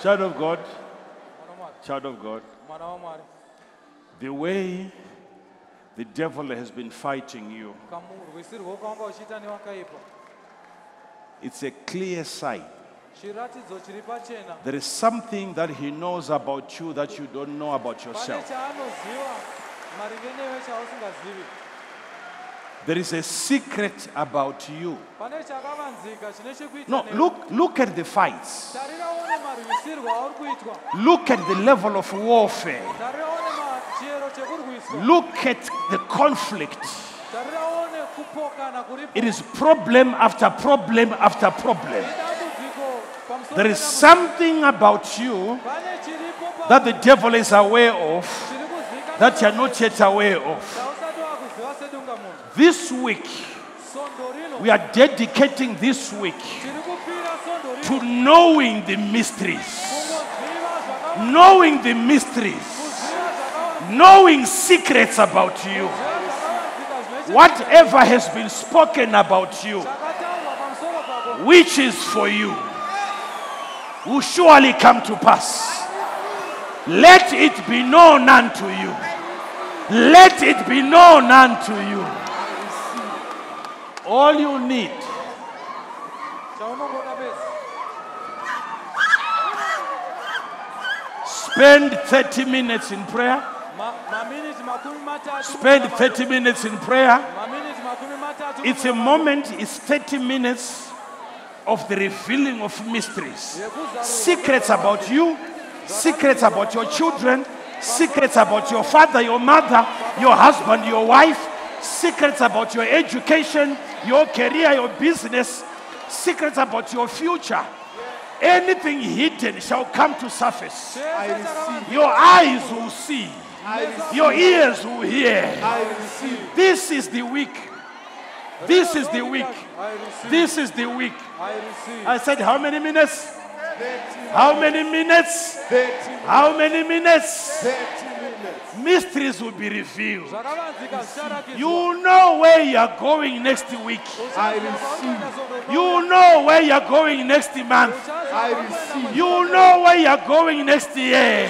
Child of God, child of God, the way the devil has been fighting you, it's a clear sign. There is something that he knows about you that you don't know about yourself. There is a secret about you. No, look at the fights. Look at the level of warfare. Look at the conflict. It is problem after problem after problem. There is something about you that the devil is aware of that you are not yet aware of. This week, we are dedicating this week to knowing the mysteries. Knowing the mysteries. Knowing secrets about you. Whatever has been spoken about you, which is for you, will surely come to pass. Let it be known unto you. Let it be known unto you. All you need spend 30 minutes in prayer. Spend 30 minutes in prayer. It's a moment, it's 30 minutes of the revealing of mysteries. Secrets about you, secrets about your children, secrets about your father, your mother, your husband, your wife, secrets about your education, your career, your business, secrets about your future. Anything hidden shall come to surface. Your eyes will see. Your ears will hear. This is the week. This is the week. This is the week. I said, how many minutes? How many minutes? How many minutes? Mysteries will be revealed. You know where you are going next week. You know where you are going next month. You know where you are going next year.